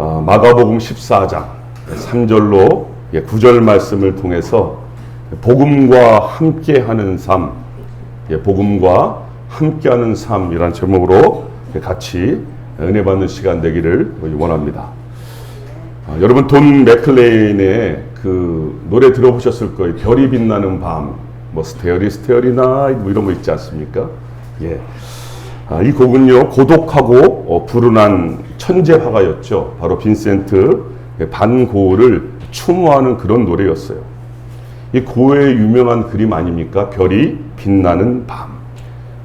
마가복음 14장 3절로 9절 말씀을 통해서 복음과 함께하는 삶, 복음과 함께하는 삶이란 제목으로 같이 은혜 받는 시간 되기를 원합니다. 여러분 돈 맥클레인의 그 노래 들어보셨을 거예요. 별이 빛나는 밤, 뭐 스테어리 나이트 뭐 이런 거 있지 않습니까? 예. 이 곡은요 고독하고 불운한 천재 화가였죠. 바로 빈센트 반 고흐를 추모하는 그런 노래였어요. 이 고흐의 유명한 그림 아닙니까? 별이 빛나는 밤.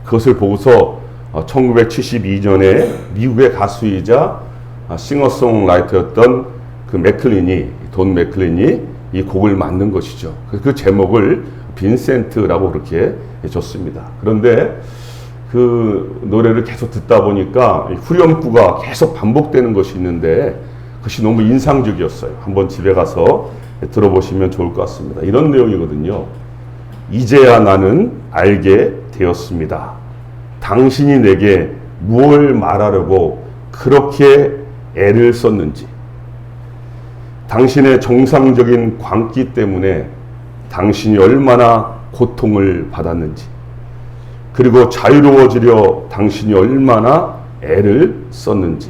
그것을 보고서 1972년에 미국의 가수이자 싱어송라이터였던 돈 맥클린이 이 곡을 만든 것이죠. 그 제목을 빈센트라고 그렇게 줬습니다. 그런데 그 노래를 계속 듣다 보니까 후렴구가 계속 반복되는 것이 있는데 그것이 너무 인상적이었어요. 한번 집에 가서 들어보시면 좋을 것 같습니다. 이런 내용이거든요. 이제야 나는 알게 되었습니다. 당신이 내게 무엇을 말하려고 그렇게 애를 썼는지, 당신의 정상적인 광기 때문에 당신이 얼마나 고통을 받았는지, 그리고 자유로워지려 당신이 얼마나 애를 썼는지,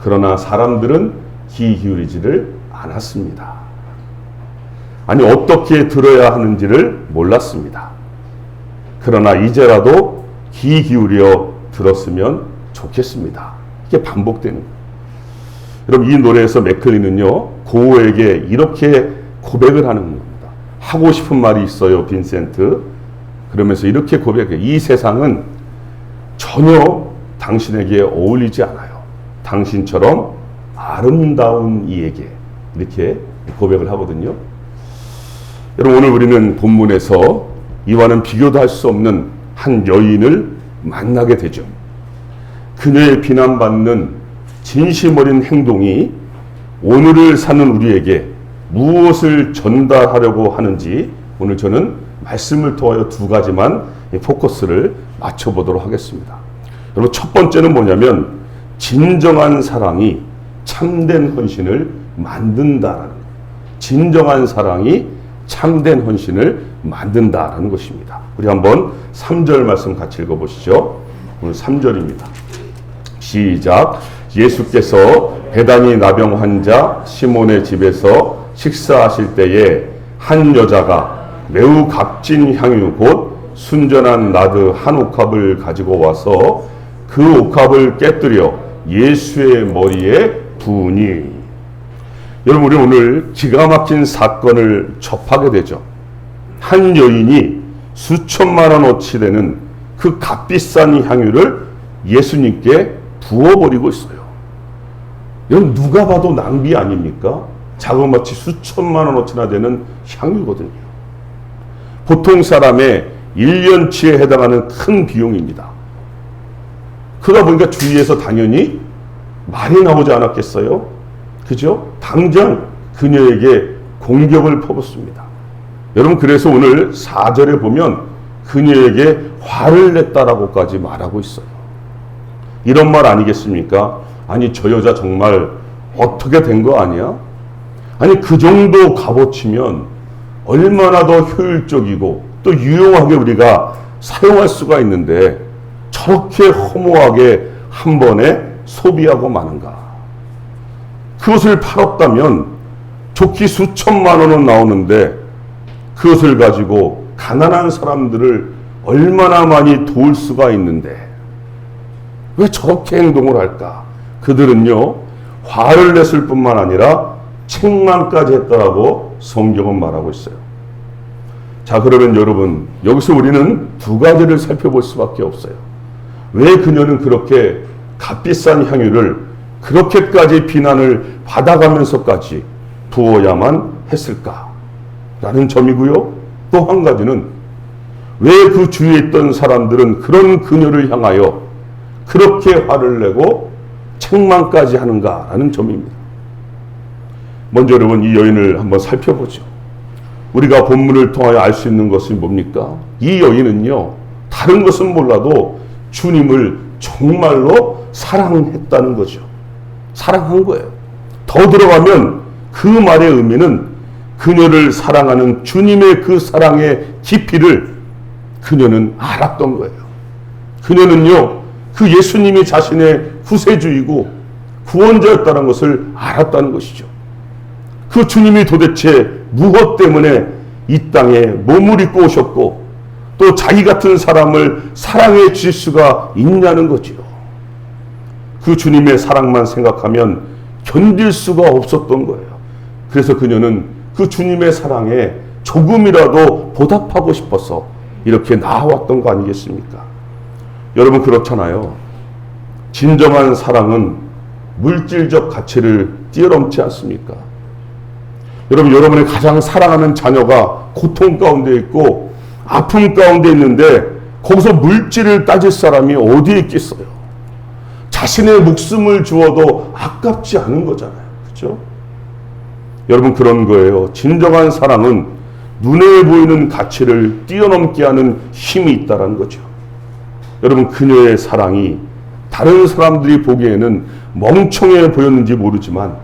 그러나 사람들은 귀 기울이지를 않았습니다. 아니 어떻게 들어야 하는지를 몰랐습니다. 그러나 이제라도 귀 기울여 들었으면 좋겠습니다. 이게 반복되는 거예요. 여러분 이 노래에서 맥클린은요 고흐에게 이렇게 고백을 하는 겁니다. 하고 싶은 말이 있어요, 빈센트. 그러면서 이렇게 고백해요. 이 세상은 전혀 당신에게 어울리지 않아요. 당신처럼 아름다운 이에게. 이렇게 고백을 하거든요. 여러분 오늘 우리는 본문에서 이와는 비교도 할 수 없는 한 여인을 만나게 되죠. 그녀의 비난받는 진심 어린 행동이 오늘을 사는 우리에게 무엇을 전달하려고 하는지 오늘 저는 말씀을 통하여 두 가지만 포커스를 맞춰보도록 하겠습니다. 여러분 첫 번째는 뭐냐면 진정한 사랑이 참된 헌신을 만든다라는 거예요. 진정한 사랑이 참된 헌신을 만든다라는 것입니다. 우리 한번 3절 말씀 같이 읽어보시죠. 오늘 3절입니다. 시작. 예수께서 베다니 나병 환자 시몬의 집에서 식사하실 때에 한 여자가 매우 값진 향유 곧 순전한 나드 한 옥합을 가지고 와서 그 옥합을 깨뜨려 예수의 머리에 부으니. 여러분 우리 오늘 기가 막힌 사건을 접하게 되죠. 한 여인이 수천만 원어치 되는 그 값비싼 향유를 예수님께 부어버리고 있어요. 여러분 누가 봐도 낭비 아닙니까? 자그마치 수천만 원어치나 되는 향유거든요. 보통 사람의 1년치에 해당하는 큰 비용입니다. 그러다 보니까 주위에서 당연히 말이 나오지 않았겠어요? 그죠? 당장 그녀에게 공격을 퍼붓습니다. 여러분 그래서 오늘 4절에 보면 그녀에게 화를 냈다라고까지 말하고 있어요. 이런 말 아니겠습니까? 아니 저 여자 정말 어떻게 된 거 아니야? 아니 그 정도 값어치면 얼마나 더 효율적이고 또 유용하게 우리가 사용할 수가 있는데 저렇게 허무하게 한 번에 소비하고 마는가? 그것을 팔았다면 좋기 수천만 원은 나오는데 그것을 가지고 가난한 사람들을 얼마나 많이 도울 수가 있는데 왜 저렇게 행동을 할까? 그들은요 화를 냈을 뿐만 아니라 책망까지 했다라고 성경은 말하고 있어요. 자 그러면 여러분 여기서 우리는 두 가지를 살펴볼 수밖에 없어요. 왜 그녀는 그렇게 값비싼 향유를 그렇게까지 비난을 받아가면서까지 부어야만 했을까? 라는 점이고요. 또 한 가지는 왜 그 주위에 있던 사람들은 그런 그녀를 향하여 그렇게 화를 내고 책망까지 하는가라는 점입니다. 먼저 여러분 이 여인을 한번 살펴보죠. 우리가 본문을 통하여 알 수 있는 것은 뭡니까? 이 여인은요 다른 것은 몰라도 주님을 정말로 사랑했다는 거죠. 사랑한 거예요. 더 들어가면 그 말의 의미는 그녀를 사랑하는 주님의 그 사랑의 깊이를 그녀는 알았던 거예요. 그녀는요, 그 예수님이 자신의 구세주이고 구원자였다는 것을 알았다는 것이죠. 그 주님이 도대체 무엇 때문에 이 땅에 몸을 입고 오셨고 또 자기 같은 사람을 사랑해 주실 수가 있냐는 거지요. 그 주님의 사랑만 생각하면 견딜 수가 없었던 거예요. 그래서 그녀는 그 주님의 사랑에 조금이라도 보답하고 싶어서 이렇게 나아왔던 거 아니겠습니까? 여러분, 그렇잖아요. 진정한 사랑은 물질적 가치를 뛰어넘지 않습니까? 여러분, 여러분의 가장 사랑하는 자녀가 고통 가운데 있고 아픔 가운데 있는데 거기서 물질을 따질 사람이 어디에 있겠어요? 자신의 목숨을 주어도 아깝지 않은 거잖아요. 그렇죠? 여러분, 그런 거예요. 진정한 사랑은 눈에 보이는 가치를 뛰어넘게 하는 힘이 있다는 거죠. 여러분, 그녀의 사랑이 다른 사람들이 보기에는 멍청해 보였는지 모르지만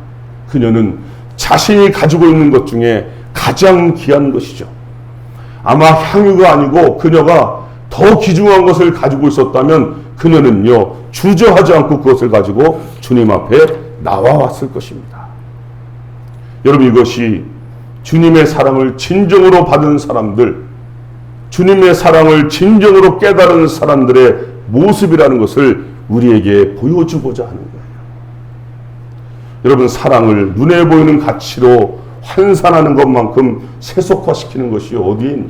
그녀는 자신이 가지고 있는 것 중에 가장 귀한 것이죠. 아마 향유가 아니고 그녀가 더 귀중한 것을 가지고 있었다면 그녀는요, 주저하지 않고 그것을 가지고 주님 앞에 나와왔을 것입니다. 여러분, 이것이 주님의 사랑을 진정으로 받은 사람들, 주님의 사랑을 진정으로 깨달은 사람들의 모습이라는 것을 우리에게 보여주고자 하는 거예요. 여러분, 사랑을 눈에 보이는 가치로 환산하는 것만큼 세속화시키는 것이 어디에 있나?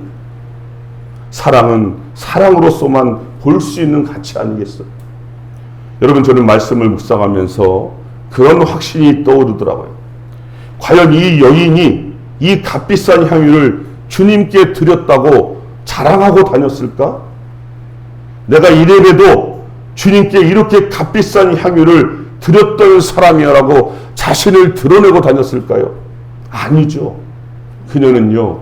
사랑은 사랑으로서만 볼 수 있는 가치 아니겠어요? 여러분, 저는 말씀을 묵상하면서 그런 확신이 떠오르더라고요. 과연 이 여인이 이 값비싼 향유를 주님께 드렸다고 자랑하고 다녔을까? 내가 이래봬도 주님께 이렇게 값비싼 향유를 드렸던 사람이라고 자신을 드러내고 다녔을까요? 아니죠. 그녀는요,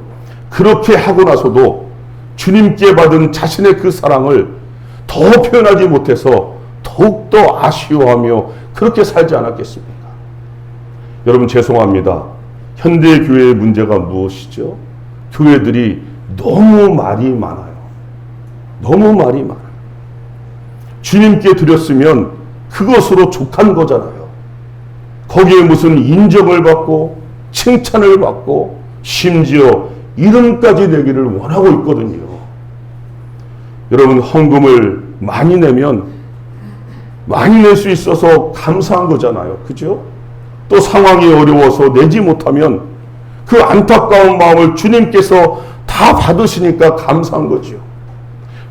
그렇게 하고 나서도 주님께 받은 자신의 그 사랑을 더 표현하지 못해서 더욱더 아쉬워하며 그렇게 살지 않았겠습니까? 여러분, 죄송합니다. 현대 교회의 문제가 무엇이죠? 교회들이 너무 말이 많아요. 너무 말이 많아요. 주님께 드렸으면 그것으로 족한 거잖아요. 거기에 무슨 인정을 받고 칭찬을 받고 심지어 이름까지 내기를 원하고 있거든요. 여러분, 헌금을 많이 내면 많이 낼 수 있어서 감사한 거잖아요. 그죠? 또 상황이 어려워서 내지 못하면 그 안타까운 마음을 주님께서 다 받으시니까 감사한 거죠.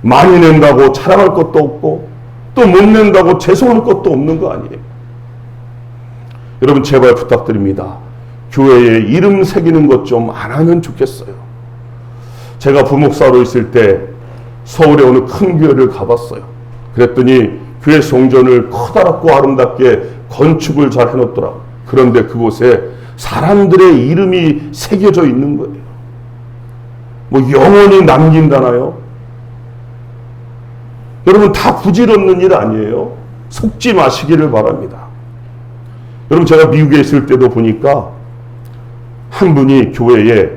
많이 낸다고 자랑할 것도 없고 또 못 낸다고 죄송할 것도 없는 거 아니에요. 여러분, 제발 부탁드립니다. 교회에 이름 새기는 것 좀 안 하면 좋겠어요. 제가 부목사로 있을 때 서울의 어느 큰 교회를 가봤어요. 그랬더니 교회 성전을 커다랗고 아름답게 건축을 잘 해놓더라고요. 그런데 그곳에 사람들의 이름이 새겨져 있는 거예요. 뭐 영원히 남긴다나요? 여러분, 다 부질없는 일 아니에요? 속지 마시기를 바랍니다. 여러분, 제가 미국에 있을 때도 보니까 한 분이 교회에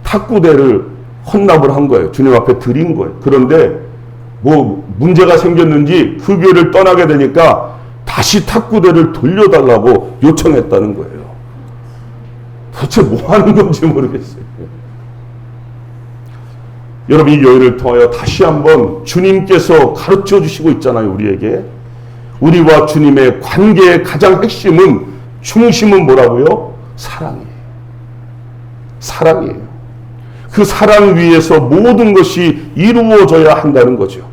탁구대를 헌납을 한 거예요. 주님 앞에 드린 거예요. 그런데 뭐 문제가 생겼는지 그 교회를 떠나게 되니까 다시 탁구대를 돌려달라고 요청했다는 거예요. 도대체 뭐 하는 건지 모르겠어요. 여러분, 이 여인을 통하여 다시 한번 주님께서 가르쳐 주시고 있잖아요. 우리에게. 우리와 주님의 관계의 가장 핵심은, 중심은 뭐라고요? 사랑이에요. 사랑이에요. 그 사랑 위에서 모든 것이 이루어져야 한다는 거죠.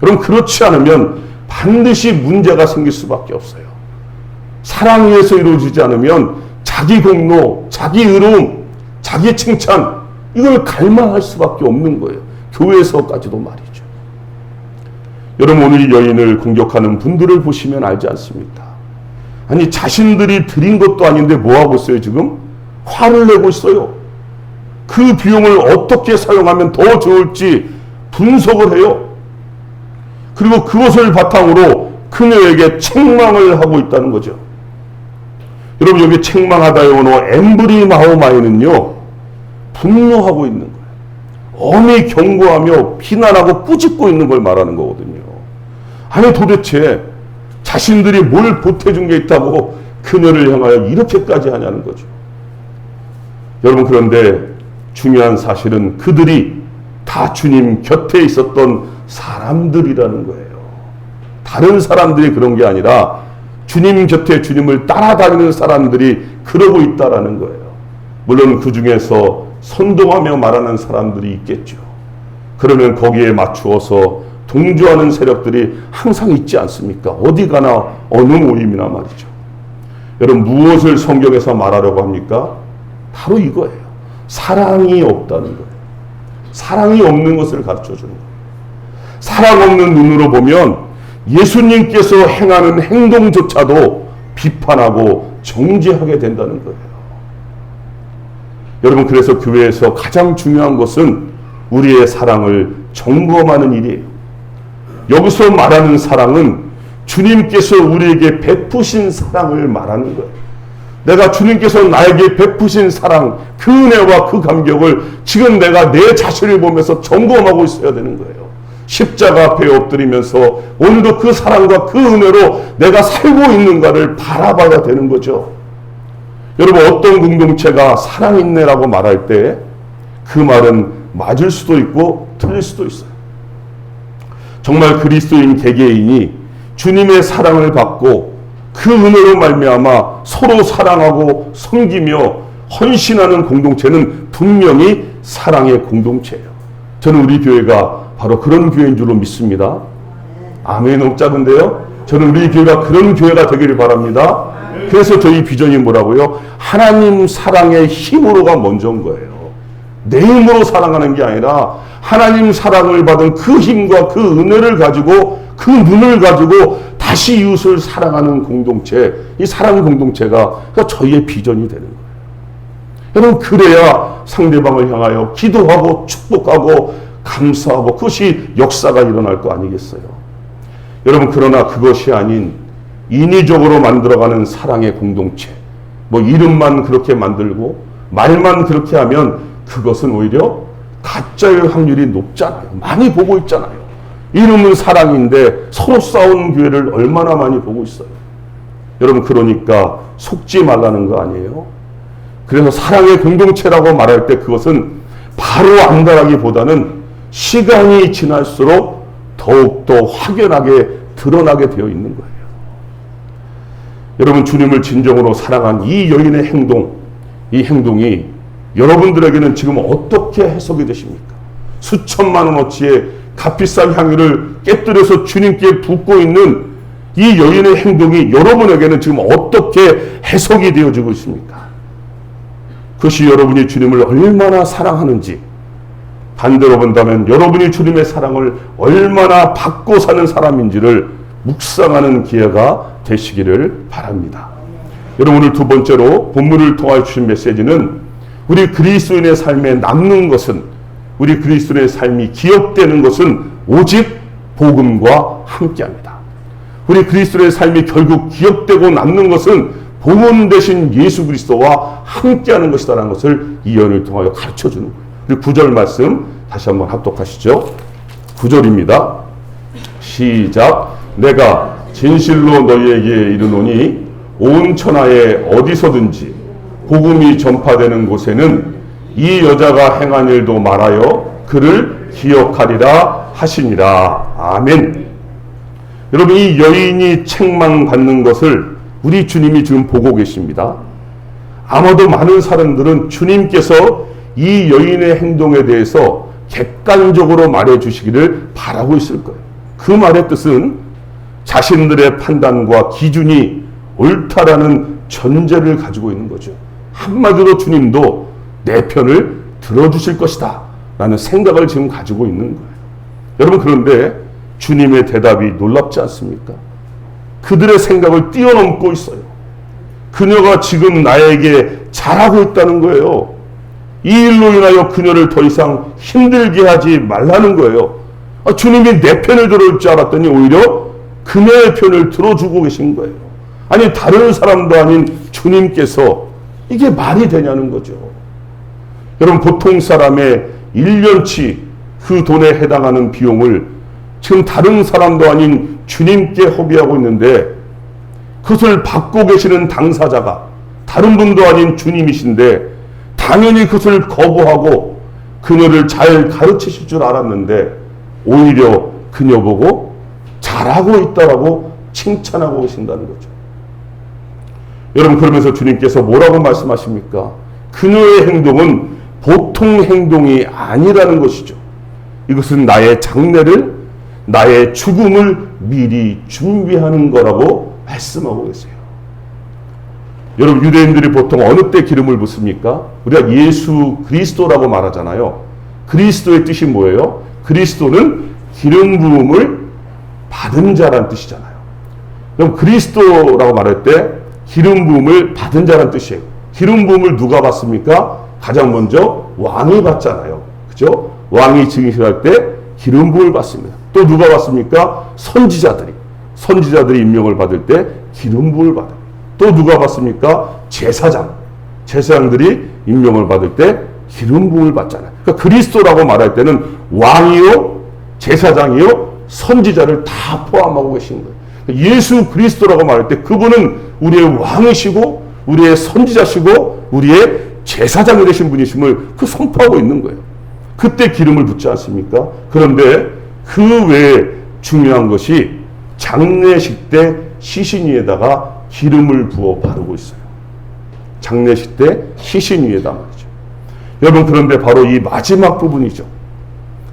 여러분, 그렇지 않으면 반드시 문제가 생길 수밖에 없어요. 사랑 위에서 이루어지지 않으면 자기 공로, 자기 의로움, 자기 칭찬, 이걸 갈망할 수밖에 없는 거예요. 교회에서까지도 말이죠. 여러분, 오늘 이 여인을 공격하는 분들을 보시면 알지 않습니까? 아니, 자신들이 드린 것도 아닌데 뭐하고 있어요 지금? 화를 내고 있어요. 그 비용을 어떻게 사용하면 더 좋을지 분석을 해요. 그리고 그것을 바탕으로 그녀에게 책망을 하고 있다는 거죠. 여러분 여기 책망하다의 언어 엠브리마오마이는요 분노하고 있는 거예요. 엄히 경고하며 비난하고 꾸짖고 있는 걸 말하는 거거든요. 아니 도대체 자신들이 뭘 보태준 게 있다고 그녀를 향하여 이렇게까지 하냐는 거죠. 여러분 그런데 중요한 사실은 그들이 다 주님 곁에 있었던 사람들이라는 거예요. 다른 사람들이 그런 게 아니라 주님 곁에 주님을 따라다니는 사람들이 그러고 있다라는 거예요. 물론 그 중에서 선동하며 말하는 사람들이 있겠죠. 그러면 거기에 맞추어서 동조하는 세력들이 항상 있지 않습니까? 어디 가나 어느 모임이나 말이죠. 여러분 무엇을 성경에서 말하려고 합니까? 바로 이거예요. 사랑이 없다는 거예요. 사랑이 없는 것을 가르쳐 주는 거예요. 사랑 없는 눈으로 보면 예수님께서 행하는 행동조차도 비판하고 정죄하게 된다는 거예요. 여러분 그래서 교회에서 가장 중요한 것은 우리의 사랑을 점검하는 일이에요. 여기서 말하는 사랑은 주님께서 우리에게 베푸신 사랑을 말하는 거예요. 내가 주님께서 나에게 베푸신 사랑, 그 은혜와 그 감격을 지금 내가 내 자신을 보면서 점검하고 있어야 되는 거예요. 십자가 앞에 엎드리면서 오늘도 그 사랑과 그 은혜로 내가 살고 있는가를 바라봐야 되는 거죠. 여러분 어떤 공동체가 사랑있네라고 말할 때 그 말은 맞을 수도 있고 틀릴 수도 있어요. 정말 그리스도인 개개인이 주님의 사랑을 받고 그 은혜로 말미암아 서로 사랑하고 섬기며 헌신하는 공동체는 분명히 사랑의 공동체예요. 저는 우리 교회가 바로 그런 교회인 줄로 믿습니다. 아멘. 너무 작은데요? 저는 우리 교회가 그런 교회가 되기를 바랍니다. 그래서 저희 비전이 뭐라고요? 하나님 사랑의 힘으로가 먼저인 거예요. 내 힘으로 사랑하는 게 아니라 하나님 사랑을 받은 그 힘과 그 은혜를 가지고 그 눈을 가지고 다시 이웃을 사랑하는 공동체, 이 사랑 공동체가 저희의 비전이 되는 거예요. 여러분 그래야 상대방을 향하여 기도하고 축복하고 감사하고 그것이 역사가 일어날 거 아니겠어요. 여러분 그러나 그것이 아닌 인위적으로 만들어가는 사랑의 공동체, 뭐 이름만 그렇게 만들고 말만 그렇게 하면 그것은 오히려 가짜일 확률이 높잖아요. 많이 보고 있잖아요. 이름은 사랑인데 서로 싸우는 교회를 얼마나 많이 보고 있어요. 여러분 그러니까 속지 말라는 거 아니에요. 그래서 사랑의 공동체라고 말할 때 그것은 바로 안다라기보다는 시간이 지날수록 더욱더 확연하게 드러나게 되어 있는 거예요. 여러분 주님을 진정으로 사랑한 이 여인의 행동, 이 행동이 여러분들에게는 지금 어떻게 해석이 되십니까? 수천만 원어치의 값비싼 향유를 깨뜨려서 주님께 붓고 있는 이 여인의 행동이 여러분에게는 지금 어떻게 해석이 되어지고 있습니까? 그것이 여러분이 주님을 얼마나 사랑하는지, 반대로 본다면 여러분이 주님의 사랑을 얼마나 받고 사는 사람인지를 묵상하는 기회가 되시기를 바랍니다. 여러분 오늘 두 번째로 본문을 통하여 주신 메시지는 우리 그리스도인의 삶에 남는 것은, 우리 그리스도인의 삶이 기억되는 것은 오직 복음과 함께합니다. 우리 그리스도인의 삶이 결국 기억되고 남는 것은 복음 되신 예수 그리스도와 함께하는 것이다라는 것을 이 예언을 통하여 가르쳐주는 거예요. 그리고 9절 말씀 다시 한번 합독하시죠. 9절입니다. 시작. 내가 진실로 너희에게 이르노니 온 천하에 어디서든지 복음이 전파되는 곳에는 이 여자가 행한 일도 말하여 그를 기억하리라 하시니라. 아멘. 여러분 이 여인이 책망받는 것을 우리 주님이 지금 보고 계십니다. 아마도 많은 사람들은 주님께서 이 여인의 행동에 대해서 객관적으로 말해주시기를 바라고 있을 거예요. 그 말의 뜻은 자신들의 판단과 기준이 옳다라는 전제를 가지고 있는 거죠. 한마디로 주님도 내 편을 들어주실 것이다 라는 생각을 지금 가지고 있는 거예요. 여러분 그런데 주님의 대답이 놀랍지 않습니까? 그들의 생각을 뛰어넘고 있어요. 그녀가 지금 나에게 잘하고 있다는 거예요. 이 일로 인하여 그녀를 더 이상 힘들게 하지 말라는 거예요. 주님이 내 편을 들어줄 줄 알았더니 오히려 그녀의 편을 들어주고 계신 거예요. 아니 다른 사람도 아닌 주님께서 이게 말이 되냐는 거죠. 여러분, 보통 사람의 1년치 그 돈에 해당하는 비용을 지금 다른 사람도 아닌 주님께 허비하고 있는데, 그것을 받고 계시는 당사자가 다른 분도 아닌 주님이신데 당연히 그것을 거부하고 그녀를 잘 가르치실 줄 알았는데 오히려 그녀 보고 잘하고 있다라고 칭찬하고 계신다는 거죠. 여러분, 그러면서 주님께서 뭐라고 말씀하십니까? 그녀의 행동은 보통 행동이 아니라는 것이죠. 이것은 나의 장례를, 나의 죽음을 미리 준비하는 거라고 말씀하고 계세요. 여러분, 유대인들이 보통 어느 때 기름을 붓습니까? 우리가 예수 그리스도라고 말하잖아요. 그리스도의 뜻이 뭐예요? 그리스도는 기름 부음을 받은 자란 뜻이잖아요. 그럼 그리스도라고 말할 때 기름 부음을 받은 자란 뜻이에요. 기름 부음을 누가 받습니까? 가장 먼저 왕이 받잖아요. 그죠? 왕이 증인할 때 기름 부음을 받습니다. 또 누가 받습니까? 선지자들이 임명을 받을 때 기름 부음을 받아요. 또 누가 받습니까? 제사장들이 임명을 받을 때 기름 부음을 받잖아요. 그러니까 그리스도라고 말할 때는 왕이요, 제사장이요, 선지자를 다 포함하고 계신 거예요. 예수 그리스도라고 말할 때 그분은 우리의 왕이시고 우리의 선지자시고 우리의 제사장이 되신 분이심을 그 선포하고 있는 거예요. 그때 기름을 붓지 않습니까? 그런데 그 외에 중요한 것이 장례식 때 시신 위에다가 기름을 부어 바르고 있어요. 장례식 때 시신 위에다 말이죠. 여러분, 그런데 바로 이 마지막 부분이죠.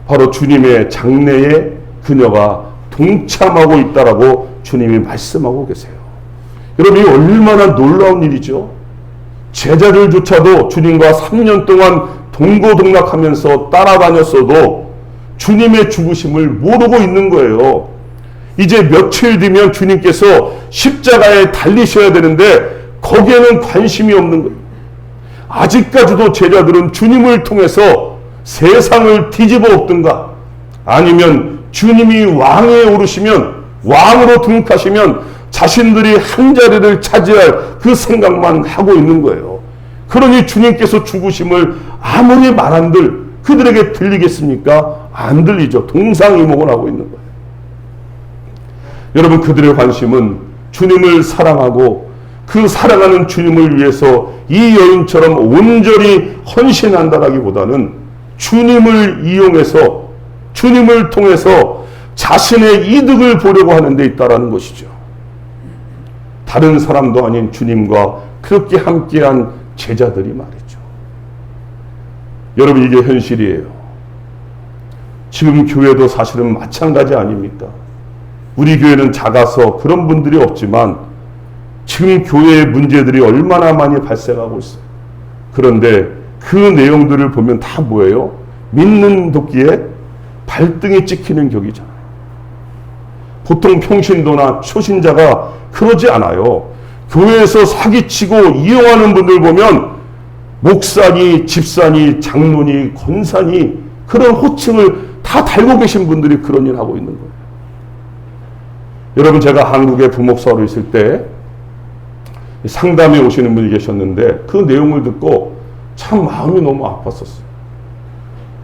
바로 주님의 장례에 그녀가 동참하고 있다라고 주님이 말씀하고 계세요. 여러분, 이 얼마나 놀라운 일이죠. 제자들조차도 주님과 3년 동안 동고동락하면서 따라다녔어도 주님의 죽으심을 모르고 있는 거예요. 이제 며칠 뒤면 주님께서 십자가에 달리셔야 되는데 거기에는 관심이 없는 거예요. 아직까지도 제자들은 주님을 통해서 세상을 뒤집어 엎든가 아니면 주님이 왕에 오르시면 왕으로 등극하시면 자신들이 한 자리를 차지할 그 생각만 하고 있는 거예요. 그러니 주님께서 죽으심을 아무리 말한들 그들에게 들리겠습니까? 안 들리죠. 동상이몽을 하고 있는 거예요. 여러분, 그들의 관심은 주님을 사랑하고 그 사랑하는 주님을 위해서 이 여인처럼 온전히 헌신한다라기보다는 주님을 이용해서 주님을 통해서 자신의 이득을 보려고 하는 데 있다라는 것이죠. 다른 사람도 아닌 주님과 그렇게 함께한 제자들이 말이죠. 여러분, 이게 현실이에요. 지금 교회도 사실은 마찬가지 아닙니까? 우리 교회는 작아서 그런 분들이 없지만 지금 교회의 문제들이 얼마나 많이 발생하고 있어요. 그런데 그 내용들을 보면 다 뭐예요? 믿는 도끼에 발등이 찍히는 격이잖아요. 보통 평신도나 초신자가 그러지 않아요. 교회에서 사기치고 이용하는 분들 보면 목사니, 집사니, 장로니, 권사니 그런 호칭을 다 달고 계신 분들이 그런 일 하고 있는 거예요. 여러분, 제가 한국에 부목사로 있을 때 상담에 오시는 분이 계셨는데 그 내용을 듣고 참 마음이 너무 아팠었어요.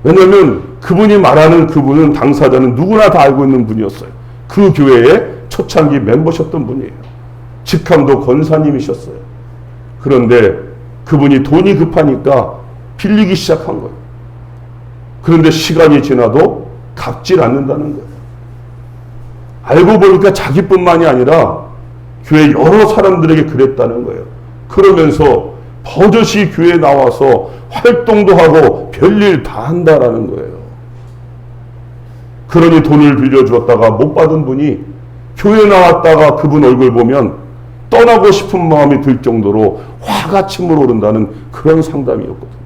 왜냐하면 그분이 말하는 그분은 당사자는 누구나 다 알고 있는 분이었어요. 그 교회의 초창기 멤버셨던 분이에요. 직함도 권사님이셨어요. 그런데 그분이 돈이 급하니까 빌리기 시작한 거예요. 그런데 시간이 지나도 갚질 않는다는 거예요. 알고 보니까 자기뿐만이 아니라 교회 여러 사람들에게 그랬다는 거예요. 그러면서 버젓이 교회에 나와서 활동도 하고 별일 다 한다라는 거예요. 그러니 돈을 빌려주었다가 못 받은 분이 교회 나왔다가 그분 얼굴 보면 떠나고 싶은 마음이 들 정도로 화가 치밀어오른다는 그런 상담이었거든요.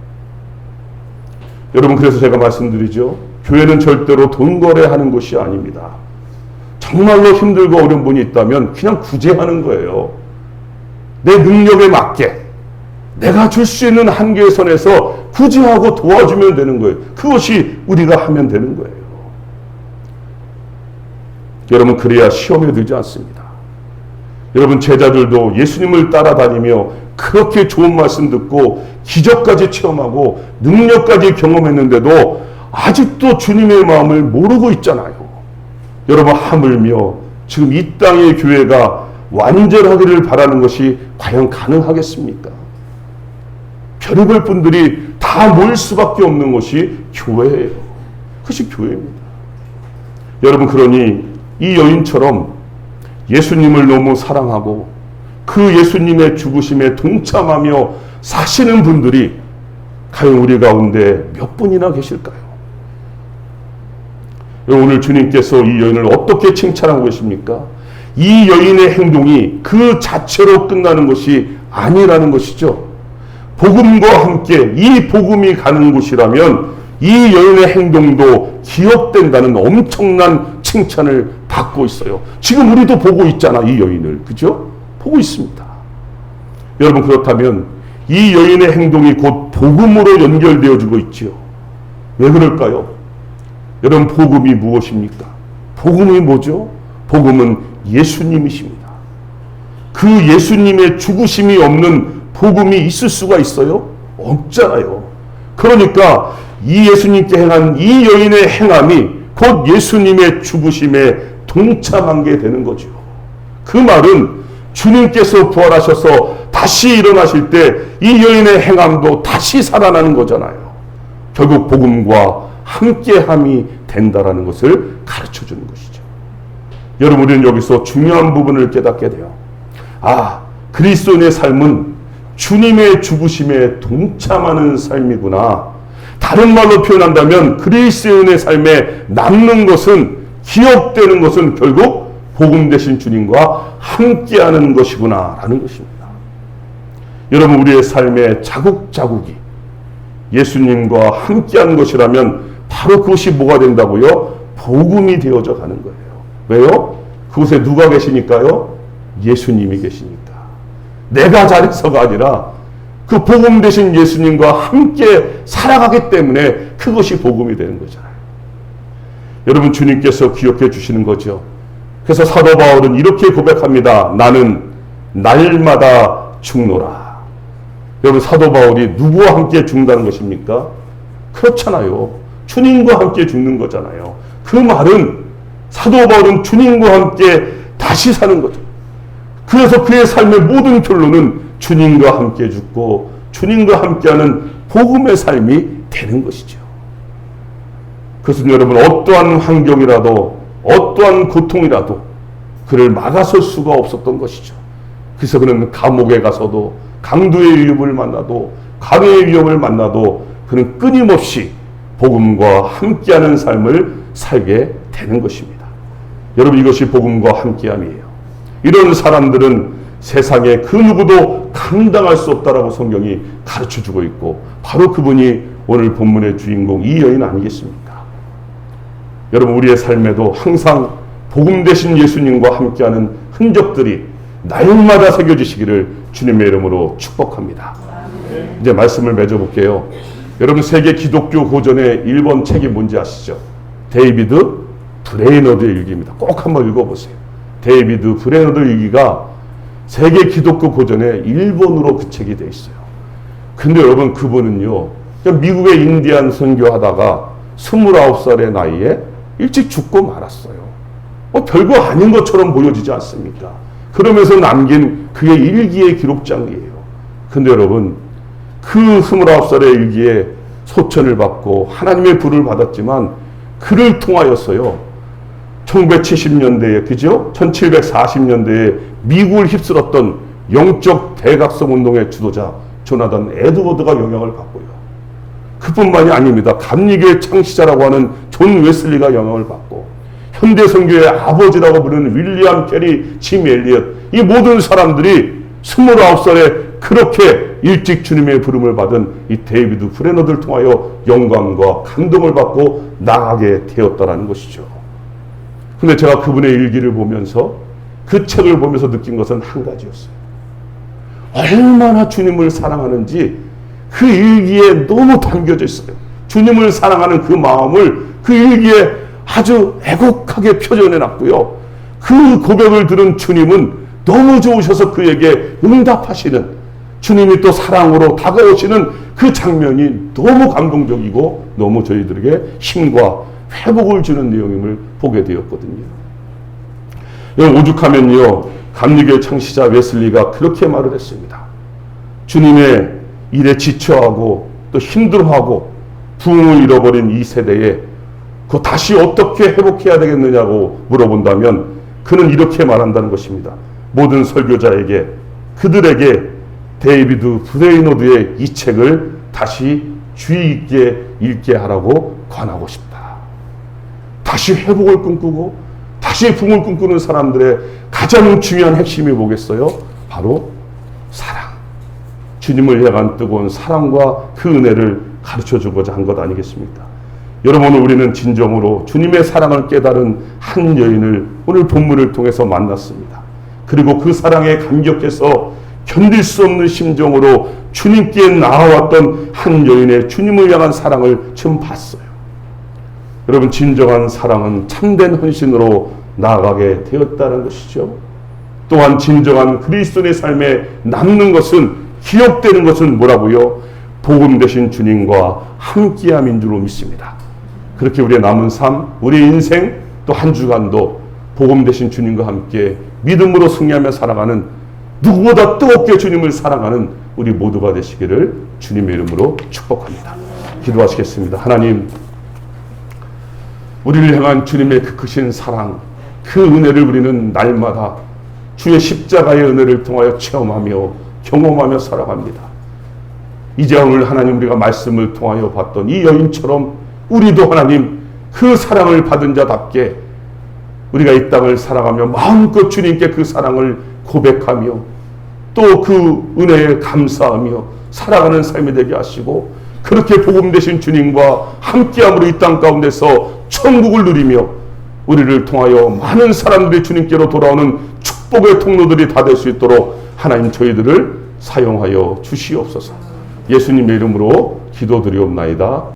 여러분, 그래서 제가 말씀드리죠. 교회는 절대로 돈 거래하는 곳이 아닙니다. 정말로 힘들고 어려운 분이 있다면 그냥 구제하는 거예요. 내 능력에 맞게 내가 줄 수 있는 한계의 선에서 구제하고 도와주면 되는 거예요. 그것이 우리가 하면 되는 거예요. 여러분, 그래야 시험에 들지 않습니다. 여러분, 제자들도 예수님을 따라다니며 그렇게 좋은 말씀 듣고 기적까지 체험하고 능력까지 경험했는데도 아직도 주님의 마음을 모르고 있잖아요. 여러분, 하물며 지금 이 땅의 교회가 완전하기를 바라는 것이 과연 가능하겠습니까? 별의별 분들이 다 모일 수밖에 없는 것이 교회예요. 그것이 교회입니다. 여러분, 그러니 이 여인처럼 예수님을 너무 사랑하고 그 예수님의 죽으심에 동참하며 사시는 분들이 과연 우리 가운데 몇 분이나 계실까요? 오늘 주님께서 이 여인을 어떻게 칭찬하고 계십니까? 이 여인의 행동이 그 자체로 끝나는 것이 아니라는 것이죠. 복음과 함께 이 복음이 가는 곳이라면 이 여인의 행동도 기억된다는 엄청난 칭찬을 받고 있어요. 지금 우리도 보고 있잖아, 이 여인을. 그죠? 보고 있습니다. 여러분, 그렇다면 이 여인의 행동이 곧 복음으로 연결되어지고 있지요. 왜 그럴까요? 여러분, 복음이 무엇입니까? 복음이 뭐죠? 복음은 예수님이십니다. 그 예수님의 죽으심이 없는 복음이 있을 수가 있어요? 없잖아요. 그러니까 이 예수님께 행한 이 여인의 행함이 곧 예수님의 죽으심에 동참한 게 되는 거죠. 그 말은 주님께서 부활하셔서 다시 일어나실 때 이 여인의 행함도 다시 살아나는 거잖아요. 결국 복음과 함께함이 된다라는 것을 가르쳐주는 것이죠. 여러분, 우리는 여기서 중요한 부분을 깨닫게 돼요. 아, 그리스도인의 삶은 주님의 죽으심에 동참하는 삶이구나. 다른 말로 표현한다면 그리스도인의 삶에 남는 것은, 기억되는 것은 결국 복음 되신 주님과 함께하는 것이구나 라는 것입니다. 여러분, 우리의 삶의 자국자국이 예수님과 함께하는 것이라면 바로 그것이 뭐가 된다고요? 복음이 되어져 가는 거예요. 왜요? 그곳에 누가 계시니까요? 예수님이 계시니까. 내가 잘해서가 아니라 그 복음 되신 예수님과 함께 살아가기 때문에 그것이 복음이 되는 거잖아요. 여러분, 주님께서 기억해 주시는 거죠. 그래서 사도 바울은 이렇게 고백합니다. 나는 날마다 죽노라. 여러분, 사도 바울이 누구와 함께 죽는다는 것입니까? 그렇잖아요. 주님과 함께 죽는 거잖아요. 그 말은 사도 바울은 주님과 함께 다시 사는 거죠. 그래서 그의 삶의 모든 결론은 주님과 함께 죽고 주님과 함께하는 복음의 삶이 되는 것이죠. 그것은 여러분, 어떠한 환경이라도 어떠한 고통이라도 그를 막아설 수가 없었던 것이죠. 그래서 그는 감옥에 가서도 강도의 위협을 만나도 강의 위협을 만나도 그는 끊임없이 복음과 함께하는 삶을 살게 되는 것입니다. 여러분, 이것이 복음과 함께함이에요. 이런 사람들은 세상에 그 누구도 감당할 수 없다라고 성경이 가르쳐주고 있고 바로 그분이 오늘 본문의 주인공 이 여인 아니겠습니까? 여러분, 우리의 삶에도 항상 복음 되신 예수님과 함께하는 흔적들이 날마다 새겨지시기를 주님의 이름으로 축복합니다. 이제 말씀을 맺어볼게요. 여러분, 세계 기독교 고전의 1번 책이 뭔지 아시죠? 데이비드 브레이너드의 일기입니다. 꼭 한번 읽어보세요. 데이비드 브레이너드 일기가 세계 기독교 고전에 1번으로 그 책이 되어 있어요. 근데 여러분, 그분은요, 미국의 인디안 선교하다가 29살의 나이에 일찍 죽고 말았어요. 별거 아닌 것처럼 보여지지 않습니까? 그러면서 남긴 그의 일기의 기록장이에요. 근데 여러분, 그 29살의 일기에 소천을 받고 하나님의 불을 받았지만 그를 통하여서요, 1970년대에, 그죠? 1740년대에 미국을 휩쓸었던 영적 대각성 운동의 주도자 조나단 에드워드가 영향을 받고요. 그뿐만이 아닙니다. 감리교의 창시자라고 하는 존 웨슬리가 영향을 받고 현대 선교의 아버지라고 부르는 윌리엄 캐리, 짐 엘리엇, 이 모든 사람들이 29살에 그렇게 일찍 주님의 부름을 받은 이 데이비드 브레너드를 통하여 영광과 감동을 받고 나가게 되었다는 것이죠. 근데 제가 그분의 일기를 보면서, 그 책을 보면서 느낀 것은 한 가지였어요. 얼마나 주님을 사랑하는지 그 일기에 너무 담겨져 있어요. 주님을 사랑하는 그 마음을 그 일기에 아주 애곡하게 표현해 놨고요. 그 고백을 들은 주님은 너무 좋으셔서 그에게 응답하시는, 주님이 또 사랑으로 다가오시는 그 장면이 너무 감동적이고 너무 저희들에게 힘과 회복을 주는 내용임을 보게 되었거든요. 오죽하면요, 감리교의 창시자 웨슬리가 그렇게 말을 했습니다. 주님의 일에 지쳐하고 또 힘들어하고 부흥을 잃어버린 이 세대에 그 다시 어떻게 회복해야 되겠느냐고 물어본다면 그는 이렇게 말한다는 것입니다. 모든 설교자에게, 그들에게 데이비드 브레이너드의 이 책을 다시 주의 있게 읽게 하라고 권하고 싶다. 다시 회복을 꿈꾸고 다시 부흥을 꿈꾸는 사람들의 가장 중요한 핵심이 뭐겠어요? 바로 사랑. 주님을 향한 뜨거운 사랑과 그 은혜를 가르쳐 주고자 한 것 아니겠습니까? 여러분, 우리는 진정으로 주님의 사랑을 깨달은 한 여인을 오늘 본문을 통해서 만났습니다. 그리고 그 사랑에 감격해서 견딜 수 없는 심정으로 주님께 나아왔던 한 여인의 주님을 향한 사랑을 지금 봤어요. 여러분, 진정한 사랑은 참된 헌신으로 나아가게 되었다는 것이죠. 또한 진정한 그리스도인의 삶에 남는 것은, 기억되는 것은 뭐라고요? 복음 되신 주님과 함께함인 줄로 믿습니다. 그렇게 우리의 남은 삶, 우리의 인생, 또 한 주간도 복음 되신 주님과 함께 믿음으로 승리하며 살아가는, 누구보다 뜨겁게 주님을 사랑하는 우리 모두가 되시기를 주님의 이름으로 축복합니다. 기도하시겠습니다. 하나님, 우리를 향한 주님의 그 크신 사랑, 그 은혜를 우리는 날마다 주의 십자가의 은혜를 통하여 체험하며 경험하며 살아갑니다. 이제 오늘 하나님, 우리가 말씀을 통하여 봤던 이 여인처럼 우리도 하나님 그 사랑을 받은 자답게 우리가 이 땅을 살아가며 마음껏 주님께 그 사랑을 고백하며 또 그 은혜에 감사하며 살아가는 삶이 되게 하시고, 그렇게 복음 되신 주님과 함께함으로 이 땅 가운데서 천국을 누리며 우리를 통하여 많은 사람들이 주님께로 돌아오는 축복의 통로들이 다 될 수 있도록 하나님, 저희들을 사용하여 주시옵소서. 예수님의 이름으로 기도드리옵나이다.